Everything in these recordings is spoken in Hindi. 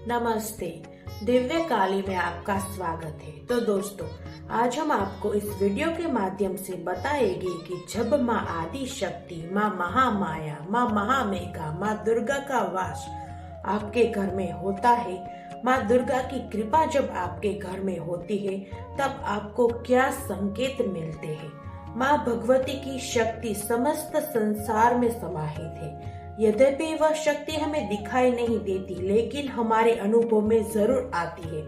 नमस्ते। दिव्य काली में आपका स्वागत है। तो दोस्तों, आज हम आपको इस वीडियो के माध्यम से बताएंगे कि जब माँ आदि शक्ति, माँ महामाया, माँ महामेघा, माँ दुर्गा का वास आपके घर में होता है, माँ दुर्गा की कृपा जब आपके घर में होती है, तब आपको क्या संकेत मिलते हैं। माँ भगवती की शक्ति समस्त संसार में समाहित है। यद्यपि वह शक्ति हमें दिखाई नहीं देती, लेकिन हमारे अनुभव में जरूर आती है।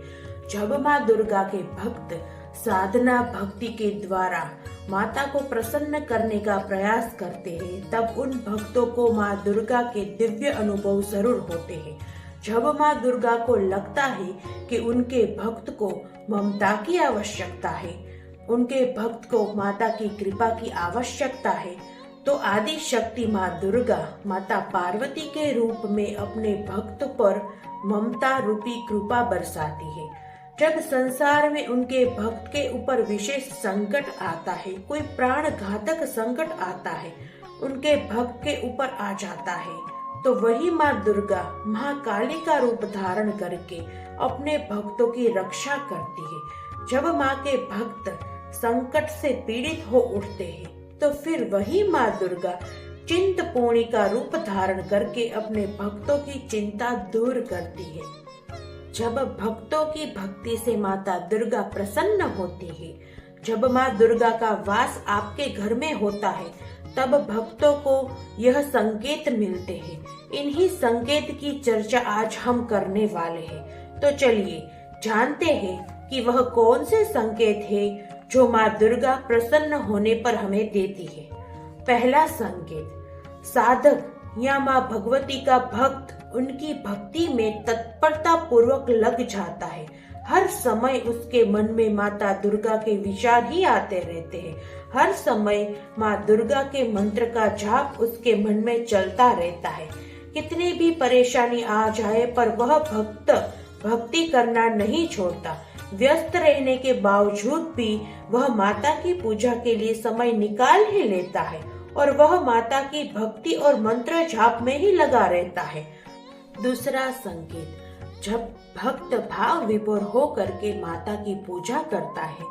जब माँ दुर्गा के भक्त साधना भक्ति के द्वारा माता को प्रसन्न करने का प्रयास करते हैं, तब उन भक्तों को माँ दुर्गा के दिव्य अनुभव जरूर होते हैं। जब माँ दुर्गा को लगता है कि उनके भक्त को ममता की आवश्यकता है, उनके भक्त को माता की कृपा की आवश्यकता है, तो आदि शक्ति माँ दुर्गा माता पार्वती के रूप में अपने भक्त पर ममता रूपी कृपा बरसाती है। जब संसार में उनके भक्त के ऊपर विशेष संकट आता है, कोई प्राण घातक संकट आता है, उनके भक्त के ऊपर आ जाता है, तो वही माँ दुर्गा महाकाली का रूप धारण करके अपने भक्तों की रक्षा करती है। जब माँ के भक्त संकट से पीड़ित हो उठते हैं, तो फिर वही माँ दुर्गा चिंतपूर्णी का रूप धारण करके अपने भक्तों की चिंता दूर करती है। जब भक्तों की भक्ति से माता दुर्गा प्रसन्न होती है, जब माँ दुर्गा का वास आपके घर में होता है, तब भक्तों को यह संकेत मिलते हैं। इन्हीं संकेत की चर्चा आज हम करने वाले हैं। तो चलिए जानते हैं कि वह कौन से संकेत है जो माँ दुर्गा प्रसन्न होने पर हमें देती है। पहला संकेत, साधक या माँ भगवती का भक्त उनकी भक्ति में तत्परता पूर्वक लग जाता है। हर समय उसके मन में माता दुर्गा के विचार ही आते रहते हैं। हर समय माँ दुर्गा के मंत्र का जाप उसके मन में चलता रहता है। कितनी भी परेशानी आ जाए पर वह भक्त भक्ति करना नहीं छोड़ता। व्यस्त रहने के बावजूद भी वह माता की पूजा के लिए समय निकाल ही लेता है और वह माता की भक्ति और मंत्र जाप में ही लगा रहता है। दूसरा संकेत, जब भक्त भाव विभोर हो करके माता की पूजा करता है,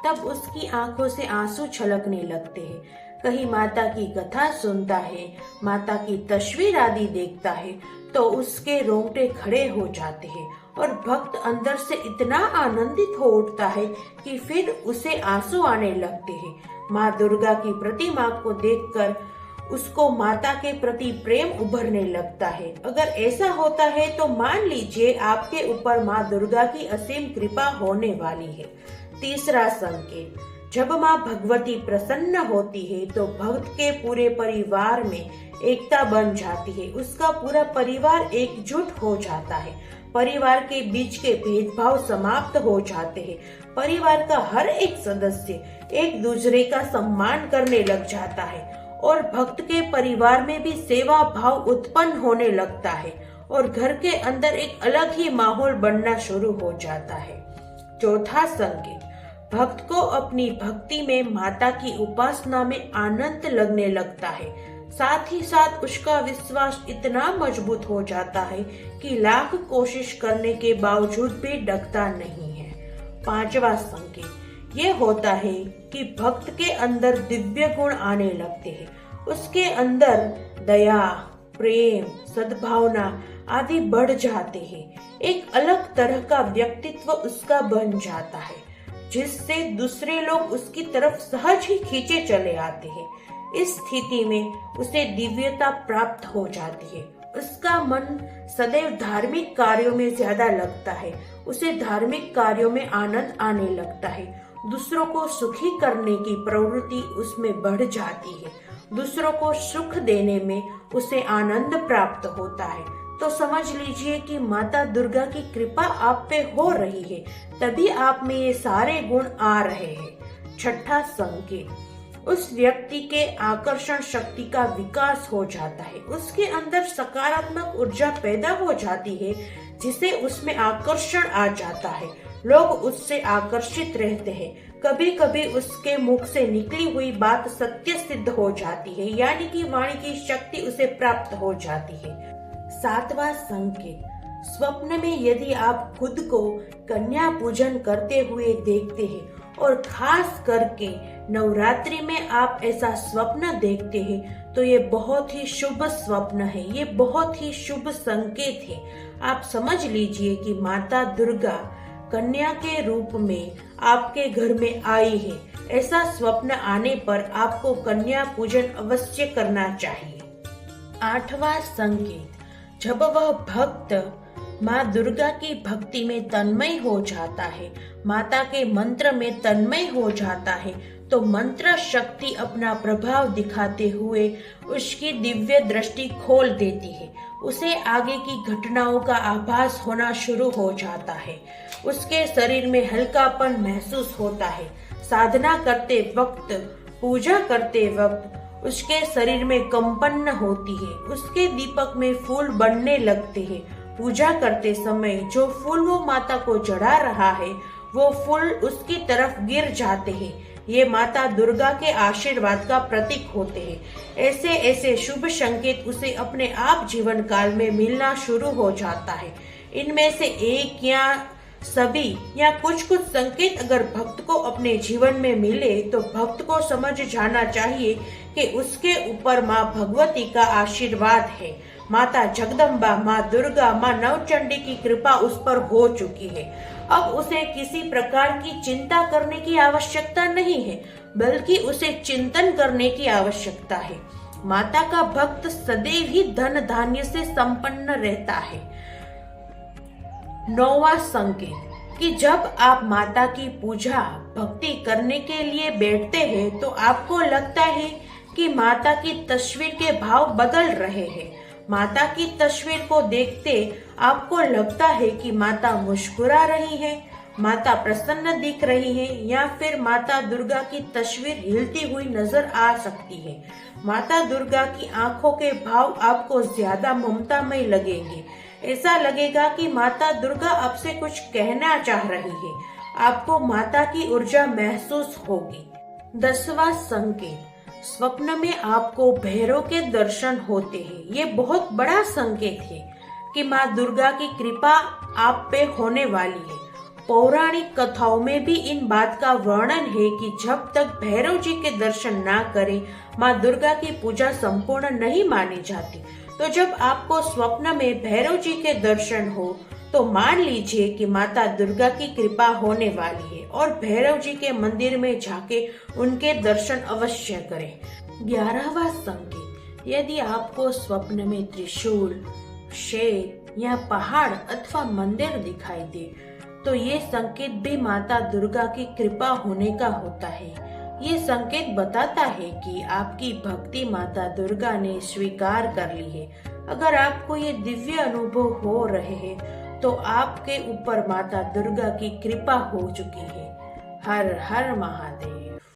तब उसकी आंखों से आंसू छलकने लगते हैं। कहीं माता की कथा सुनता है, माता की तस्वीर आदि देखता है, तो उसके रोंगटे खड़े हो जाते हैं और भक्त अंदर से इतना आनंदित हो उठता है कि फिर उसे आंसू आने लगते हैं। माँ दुर्गा की प्रतिमा को देखकर उसको माता के प्रति प्रेम उभरने लगता है। अगर ऐसा होता है तो मान लीजिए आपके ऊपर माँ दुर्गा की असीम कृपा होने वाली है। तीसरा संकेत, जब माँ भगवती प्रसन्न होती है तो भक्त के पूरे परिवार में एकता बन जाती है। उसका पूरा परिवार एकजुट हो जाता है। परिवार के बीच के भेदभाव समाप्त हो जाते हैं। परिवार का हर एक सदस्य एक दूसरे का सम्मान करने लग जाता है और भक्त के परिवार में भी सेवा भाव उत्पन्न होने लगता है और घर के अंदर एक अलग ही माहौल बनना शुरू हो जाता है। चौथा संकेत, भक्त को अपनी भक्ति में माता की उपासना में आनंद लगने लगता है। साथ ही साथ उसका विश्वास इतना मजबूत हो जाता है कि लाख कोशिश करने के बावजूद भी डगता नहीं है। पांचवा संकेत ये होता है कि भक्त के अंदर दिव्य गुण आने लगते हैं। उसके अंदर दया, प्रेम, सद्भावना आदि बढ़ जाते हैं। एक अलग तरह का व्यक्तित्व उसका बन जाता है, जिससे दूसरे लोग उसकी तरफ सहज ही खींचे चले आते हैं। इस स्थिति में उसे दिव्यता प्राप्त हो जाती है। उसका मन सदैव धार्मिक कार्यों में ज्यादा लगता है। उसे धार्मिक कार्यों में आनंद आने लगता है। दूसरों को सुखी करने की प्रवृत्ति उसमें बढ़ जाती है। दूसरों को सुख देने में उसे आनंद प्राप्त होता है। तो समझ लीजिए कि माता दुर्गा की कृपा आप पे हो रही है, तभी आप में ये सारे गुण आ रहे हैं। छठा संकेत, उस व्यक्ति के आकर्षण शक्ति का विकास हो जाता है। उसके अंदर सकारात्मक ऊर्जा पैदा हो जाती है, जिसे उसमें आकर्षण आ जाता है। लोग उससे आकर्षित रहते हैं। कभी कभी उसके मुख से निकली हुई बात सत्य सिद्ध हो जाती है, यानी कि वाणी की शक्ति उसे प्राप्त हो जाती है। सातवां संकेत, स्वप्न में यदि आप खुद को कन्या पूजन करते हुए देखते हैं और खास करके नवरात्रि में आप ऐसा स्वप्न देखते हैं तो ये बहुत ही शुभ स्वप्न है, ये बहुत ही शुभ संकेत है। आप समझ लीजिए कि माता दुर्गा कन्या के रूप में आपके घर में आई है। ऐसा स्वप्न आने पर आपको कन्या पूजन अवश्य करना चाहिए। 8वां संकेत, जब वह भक्त माँ दुर्गा की भक्ति में तन्मय हो जाता है, माता के मंत्र में तन्मय हो जाता है, तो मंत्र शक्ति अपना प्रभाव दिखाते हुए उसकी दिव्य दृष्टि खोल देती है। उसे आगे की घटनाओं का आभास होना शुरू हो जाता है। उसके शरीर में हल्कापन महसूस होता है। साधना करते वक्त, पूजा करते वक्त उसके शरीर में कंपन होती है। उसके दीपक में फूल बनने लगते हैं। पूजा करते समय जो फूल वो माता को चढ़ा रहा है वो फूल उसकी तरफ गिर जाते हैं। ये माता दुर्गा के आशीर्वाद का प्रतीक होते हैं। ऐसे ऐसे शुभ संकेत उसे अपने आप जीवन काल में मिलना शुरू हो जाता है। इनमें से एक या सभी या कुछ कुछ संकेत अगर भक्त को अपने जीवन में मिले तो भक्त को समझ जाना चाहिए कि उसके ऊपर माँ भगवती का आशीर्वाद है। माता जगदम्बा, माँ दुर्गा, माँ नवचंडी की कृपा उस पर हो चुकी है। अब उसे किसी प्रकार की चिंता करने की आवश्यकता नहीं है, बल्कि उसे चिंतन करने की आवश्यकता है। माता का भक्त सदैव ही धन धान्य से संपन्न रहता है। 9वां संकेत, कि जब आप माता की पूजा भक्ति करने के लिए बैठते हैं तो आपको लगता है कि माता की तस्वीर के भाव बदल रहे हैं। माता की तस्वीर को देखते आपको लगता है कि माता मुस्कुरा रही है, माता प्रसन्न दिख रही है, या फिर माता दुर्गा की तस्वीर हिलती हुई नजर आ सकती है। माता दुर्गा की आंखों के भाव आपको ज्यादा ममतामय लगेंगे। ऐसा लगेगा कि माता दुर्गा आपसे कुछ कहना चाह रही है। आपको माता की ऊर्जा महसूस होगी। 10वां संकेत, स्वप्न में आपको भैरव के दर्शन होते हैं। ये बहुत बड़ा संकेत है कि माँ दुर्गा की कृपा आप पे होने वाली है। पौराणिक कथाओं में भी इन बात का वर्णन है कि जब तक भैरव जी के दर्शन ना करें माँ दुर्गा की पूजा संपूर्ण नहीं मानी जाती। तो जब आपको स्वप्न में भैरव जी के दर्शन हो तो मान लीजिए कि माता दुर्गा की कृपा होने वाली है और भैरव जी के मंदिर में जाके उनके दर्शन अवश्य करें। 11वां संकेत, यदि आपको स्वप्न में त्रिशूल, शेर या पहाड़ अथवा मंदिर दिखाई दे तो ये संकेत भी माता दुर्गा की कृपा होने का होता है। ये संकेत बताता है कि आपकी भक्ति माता दुर्गा ने स्वीकार कर ली है। अगर आपको ये दिव्य अनुभव हो रहे हैं तो आपके ऊपर माता दुर्गा की कृपा हो चुकी है। हर हर महादेव।